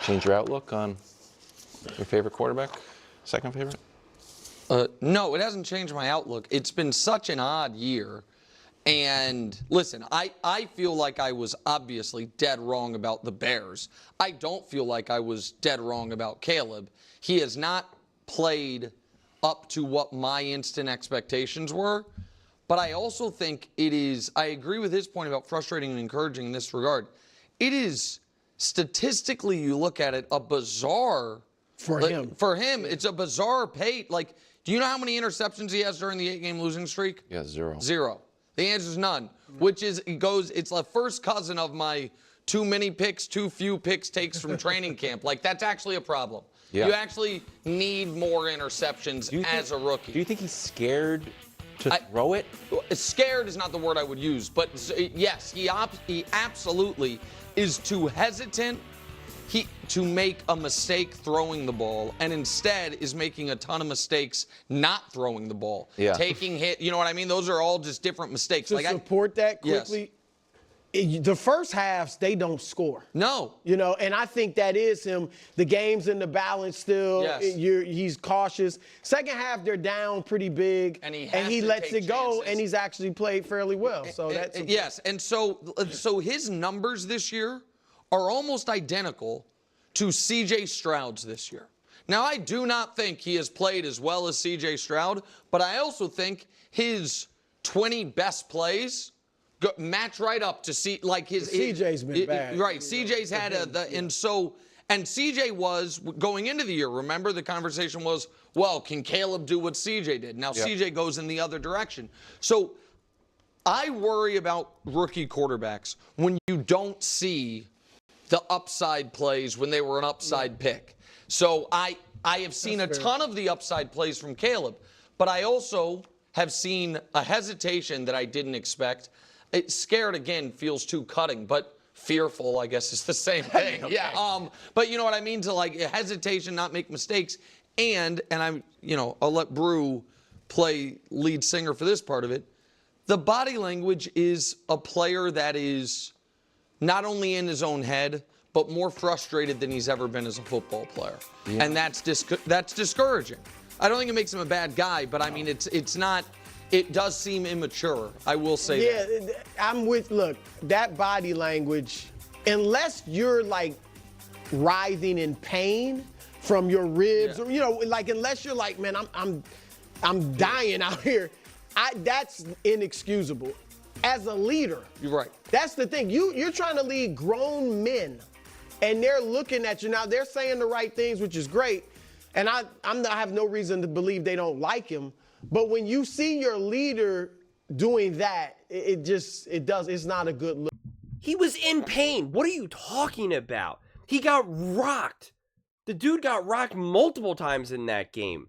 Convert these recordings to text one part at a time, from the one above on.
change your outlook on your favorite quarterback? Second favorite? No, it hasn't changed my outlook. It's been such an odd year. And listen, I feel like I was obviously dead wrong about the Bears. I don't feel like I was dead wrong about Caleb. He has not played up to what my instant expectations were. But I also think I agree with his point about frustrating and encouraging in this regard. It is, statistically, you look at it, a bizarre. For him. For him, it's a bizarre pay. Like, do you know how many interceptions he has during the 8-game losing streak? Yeah, 0. 0. The answer is none, which is, it's the first cousin of my too many picks, too few picks takes from training camp. Like, that's actually a problem. Yeah. You actually need more interceptions as a rookie. Do you think he's scared to throw it? Scared is not the word I would use, but yes, he absolutely is too hesitant to make a mistake throwing the ball, and instead is making a ton of mistakes not throwing the ball. Yeah. Taking hit, you know what I mean? Those are all just different mistakes. To support that quickly, the first halves, they don't score. No. You know, and I think that is him. The game's in the balance still. Yes. He's cautious. Second half, they're down pretty big. And he lets it go, and he's actually played fairly well. So that's yes, and so his numbers this year are almost identical to C.J. Stroud's this year. Now, I do not think he has played as well as C.J. Stroud, but I also think his 20 best plays match right up to CJ's been bad. Right, CJ's had and CJ was going into the year. Remember, the conversation was, well, can Caleb do what CJ did? Now CJ goes in the other direction. So I worry about rookie quarterbacks when you don't see the upside plays when they were an upside pick. So I have seen a ton of the upside plays from Caleb, but I also have seen a hesitation that I didn't expect. Scared, again, feels too cutting, but fearful, I guess, is the same thing. Okay. Yeah. But you know what I mean? To like hesitation, not make mistakes. And I'll let Brew play lead singer for this part of it. The body language is a player that is not only in his own head, but more frustrated than he's ever been as a football player. Yeah. And that's discouraging. I don't think it makes him a bad guy, but I mean, it's not. It does seem immature, I will say that. Yeah, I'm with, look, that body language, unless you're like writhing in pain from your ribs, or, unless you're like, man, I'm dying out here, that's inexcusable. As a leader. You're right. That's the thing. You're trying to lead grown men, and they're looking at you. Now, they're saying the right things, which is great, and I have no reason to believe they don't like him. But when you see your leader doing that, it's not a good look. He was in pain. What are you talking about? He got rocked. The dude got rocked multiple times in that game.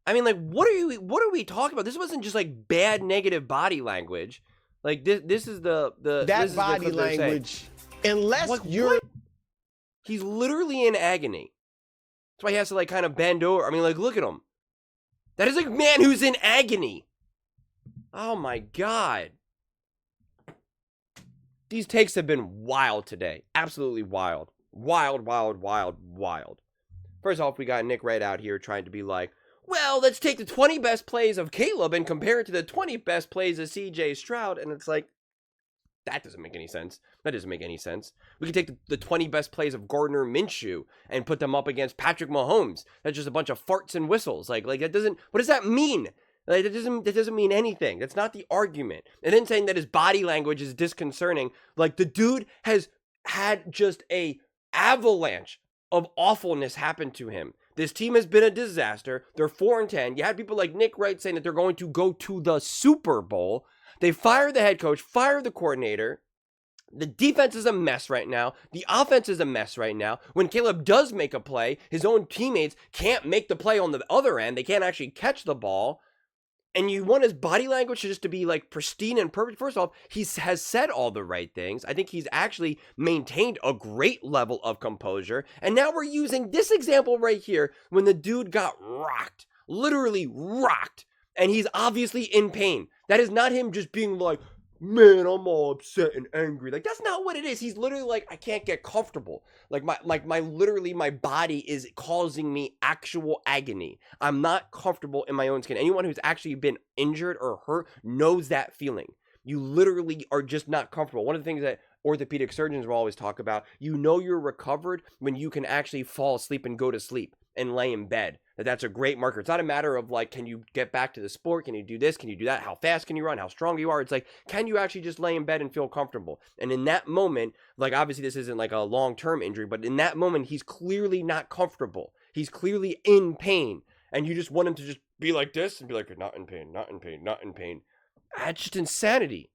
I mean, like, what are we talking about? This wasn't just like bad negative body language. Like this is that body language. Unless you're, he's literally in agony. That's why he has to like kind of bend over. I mean, like, look at him. That is a man who's in agony. Oh my God. These takes have been wild today. Absolutely wild. Wild. First off, we got Nick Wright out here trying to be like, well, let's take the 20 best plays of Caleb and compare it to the 20 best plays of C.J. Stroud. And it's like, that doesn't make any sense. That doesn't make any sense. We can take the 20 best plays of Gardner Minshew and put them up against Patrick Mahomes. That's just a bunch of farts and whistles. Like that doesn't, what does that mean? Like, that doesn't mean anything. That's not the argument. And then saying that his body language is disconcerting. Like, the dude has had just a avalanche of awfulness happen to him. This team has been a disaster. They're 4-10. You had people like Nick Wright saying that they're going to go to the Super Bowl. They fired the head coach, fired the coordinator. The defense is a mess right now. The offense is a mess right now. When Caleb does make a play, his own teammates can't make the play on the other end. They can't actually catch the ball. And you want his body language just to be like pristine and perfect. First off, he has said all the right things. I think he's actually maintained a great level of composure. And now we're using this example right here when the dude got rocked, literally rocked. And he's obviously in pain. That is not him just being like, man, I'm all upset and angry. Like, that's not what it is. He's literally like, I can't get comfortable. Like, my body is causing me actual agony. I'm not comfortable in my own skin. Anyone who's actually been injured or hurt knows that feeling. You literally are just not comfortable. One of the things that orthopedic surgeons will always talk about, you know you're recovered when you can actually fall asleep and go to sleep and lay in bed. That's a great marker. It's not a matter of like, can you get back to the sport? Can you do this? Can you do that? How fast can you run? How strong you are? It's like, can you actually just lay in bed and feel comfortable? And in that moment, like obviously this isn't like a long-term injury, but in that moment, he's clearly not comfortable. He's clearly in pain. And you just want him to just be like this and be like, not in pain, not in pain, not in pain. That's just insanity.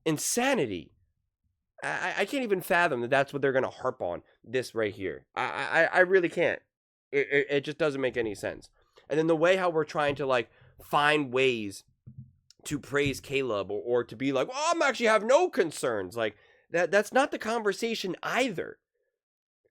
Insanity. I can't even fathom that that's what they're going to harp on this right here. I really can't. It just doesn't make any sense. And then the way how we're trying to like find ways to praise Caleb or to be like, well, I'm actually have no concerns. Like that's not the conversation either.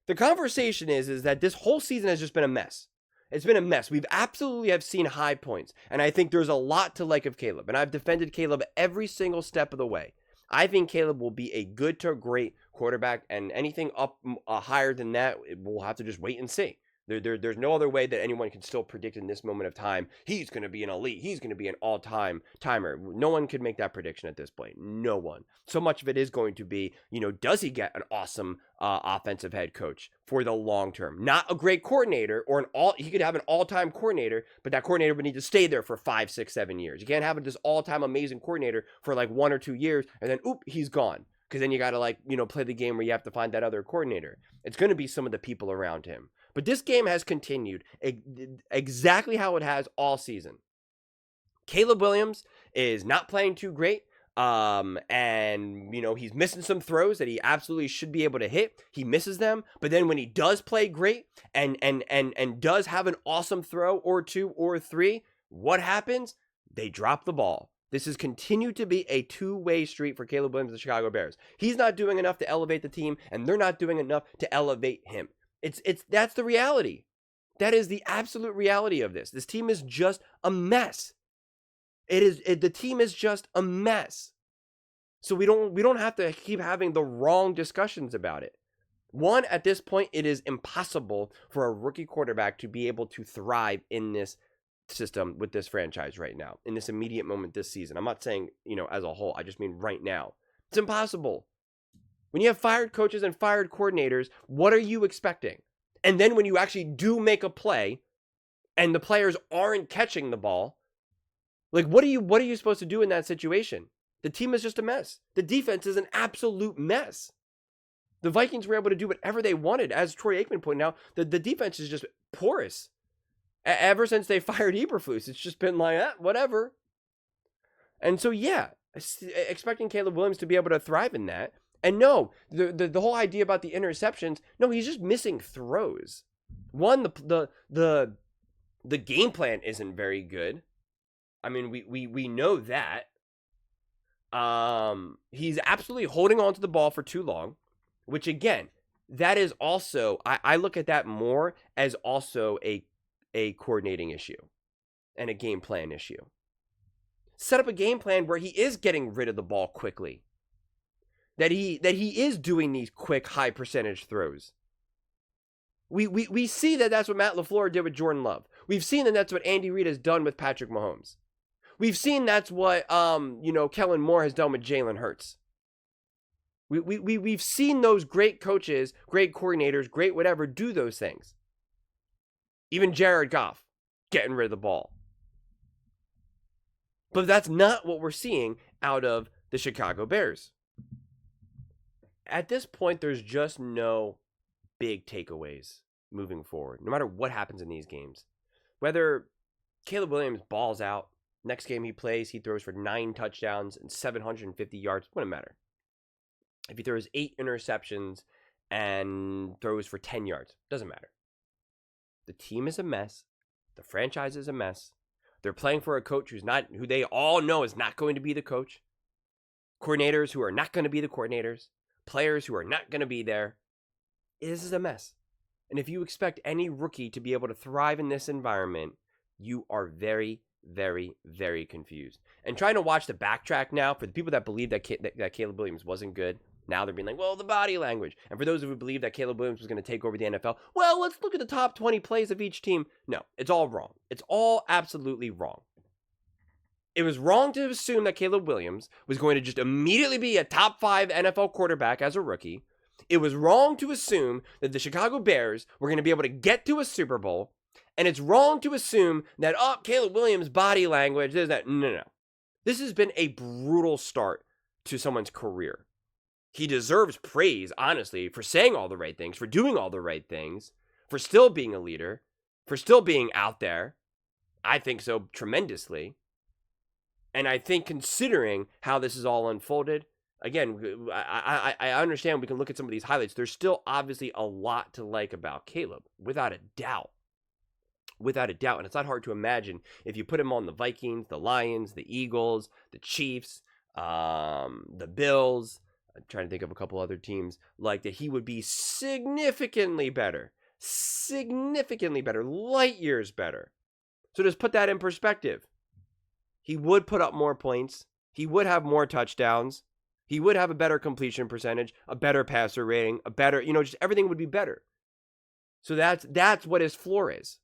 The conversation is that this whole season has just been a mess. It's been a mess. We've absolutely have seen high points. And I think there's a lot to like of Caleb. And I've defended Caleb every single step of the way. I think Caleb will be a good to great quarterback, and anything up higher than that, we'll have to just wait and see. There's no other way that anyone can still predict in this moment of time, he's going to be an elite, he's going to be an all-time timer. No one could make that prediction at this point. No one. So much of it is going to be, does he get an awesome offensive head coach for the long term? Not a great coordinator, or he could have an all-time coordinator, but that coordinator would need to stay there for 5, 6, 7 years. You can't have this all-time amazing coordinator for like 1 or 2 years, and then, he's gone. Because then you got to play the game where you have to find that other coordinator. It's going to be some of the people around him. But this game has continued exactly how it has all season. Caleb Williams is not playing too great. And he's missing some throws that he absolutely should be able to hit. He misses them. But then when he does play great and does have an awesome throw or 2 or 3, what happens? They drop the ball. This has continued to be a two-way street for Caleb Williams and the Chicago Bears. He's not doing enough to elevate the team, and they're not doing enough to elevate him. That's the reality. That is the absolute reality of this. This team is just a mess. The team is just a mess. So we don't have to keep having the wrong discussions about it. One, at this point, it is impossible for a rookie quarterback to be able to thrive in this system with this franchise right now, in this immediate moment this season. I'm not saying, as a whole. I just mean right now. It's impossible. When you have fired coaches and fired coordinators, what are you expecting? And then when you actually do make a play and the players aren't catching the ball, like what are you supposed to do in that situation? The team is just a mess. The defense is an absolute mess. The Vikings were able to do whatever they wanted. As Troy Aikman pointed out, the defense is just porous. Ever since they fired Eberflus, it's just been like, whatever. And so, yeah, expecting Caleb Williams to be able to thrive in that. And no, the whole idea about the interceptions, no, he's just missing throws. One, the game plan isn't very good. I mean, we know that. He's absolutely holding on to the ball for too long, which again, that is also, I look at that more as also a coordinating issue and a game plan issue. Set up a game plan where he is getting rid of the ball quickly. That he is doing these quick, high percentage throws. We see that that's what Matt LaFleur did with Jordan Love. We've seen that that's what Andy Reid has done with Patrick Mahomes. We've seen that's what Kellen Moore has done with Jalen Hurts. We've seen those great coaches, great coordinators, great whatever do those things. Even Jared Goff getting rid of the ball. But that's not what we're seeing out of the Chicago Bears. At this point, there's just no big takeaways moving forward, no matter what happens in these games. Whether Caleb Williams balls out, next game he plays, he throws for 9 touchdowns and 750 yards, wouldn't matter. If he throws 8 interceptions and throws for 10 yards, doesn't matter. The team is a mess. The franchise is a mess. They're playing for a coach who they all know is not going to be the coach. Coordinators who are not going to be the coordinators. Players who are not going to be there. This is a mess. And if you expect any rookie to be able to thrive in this environment, you are very, very, very confused. And trying to watch the backtrack now for the people that believe that that Caleb Williams wasn't good. Now they're being like, well, the body language. And for those who believe that Caleb Williams was going to take over the NFL, well, let's look at the top 20 plays of each team. No, it's all wrong. It's all absolutely wrong. It was wrong to assume that Caleb Williams was going to just immediately be a top 5 NFL quarterback as a rookie. It was wrong to assume that the Chicago Bears were going to be able to get to a Super Bowl. And it's wrong to assume that, oh, Caleb Williams' body language, there's that. No. This has been a brutal start to someone's career. He deserves praise, honestly, for saying all the right things, for doing all the right things, for still being a leader, for still being out there. I think so tremendously. And I think considering how this is all unfolded, again, I understand we can look at some of these highlights. There's still obviously a lot to like about Caleb, without a doubt. Without a doubt. And it's not hard to imagine if you put him on the Vikings, the Lions, the Eagles, the Chiefs, the Bills. I'm trying to think of a couple other teams like that. He would be significantly better, light years better. So just put that in perspective. He would put up more points. He would have more touchdowns. He would have a better completion percentage, a better passer rating, a better, just everything would be better. So that's what his floor is.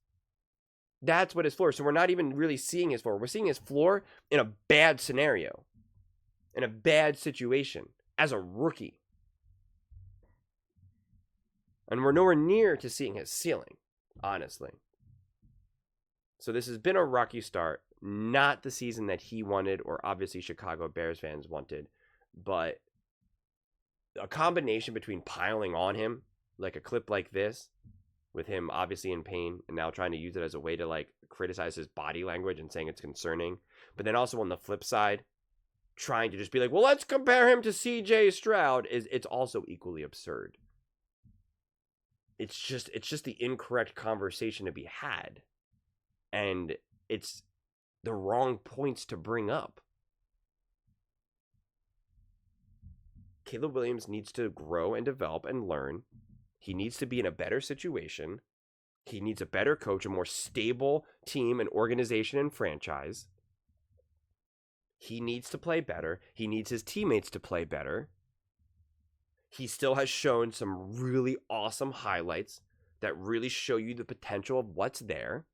That's what his floor is. So we're not even really seeing his floor. We're seeing his floor in a bad scenario, in a bad situation as a rookie. And we're nowhere near to seeing his ceiling, honestly. So this has been a rocky start. Not the season that he wanted, or obviously Chicago Bears fans wanted, but a combination between piling on him, like a clip like this, with him obviously in pain, and now trying to use it as a way to criticize his body language and saying it's concerning, but then also on the flip side, trying to just be like, well, let's compare him to CJ Stroud, it's also equally absurd. It's just the incorrect conversation to be had, and it's the wrong points to bring up. Caleb Williams needs to grow and develop and learn. He needs to be in a better situation. He needs a better coach, a more stable team and organization and franchise. He needs to play better. He needs his teammates to play better. He still has shown some really awesome highlights that really show you the potential of what's there.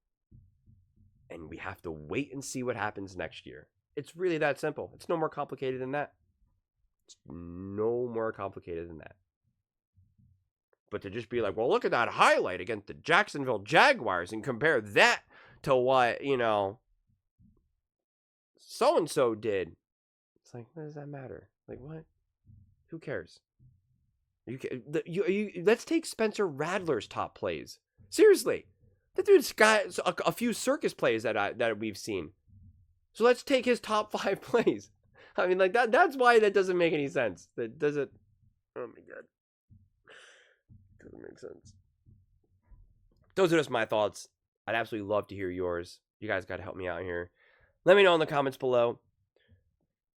And we have to wait and see what happens next year. It's really that simple. It's no more complicated than that. It's no more complicated than that. But to just be like, well, look at that highlight against the Jacksonville Jaguars and compare that to what, so-and-so did. It's like, what does that matter? Like, what? Who cares? Let's take Spencer Rattler's top plays. Seriously. That dude's got a few circus plays that we've seen. So let's take his top 5 plays. I mean, that's why that doesn't make any sense. That doesn't, oh my God. Doesn't make sense. Those are just my thoughts. I'd absolutely love to hear yours. You guys got to help me out here. Let me know in the comments below.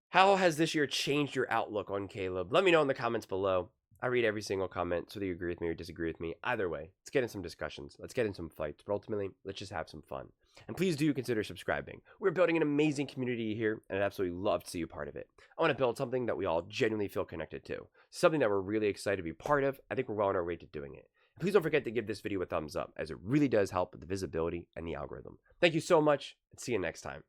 How has this year changed your outlook on Caleb? Let me know in the comments below. I read every single comment, so whether you agree with me or disagree with me. Either way, let's get in some discussions. Let's get in some fights. But ultimately, let's just have some fun. And please do consider subscribing. We're building an amazing community here, and I'd absolutely love to see you part of it. I want to build something that we all genuinely feel connected to. Something that we're really excited to be part of. I think we're well on our way to doing it. And please don't forget to give this video a thumbs up, as it really does help with the visibility and the algorithm. Thank you so much, and see you next time.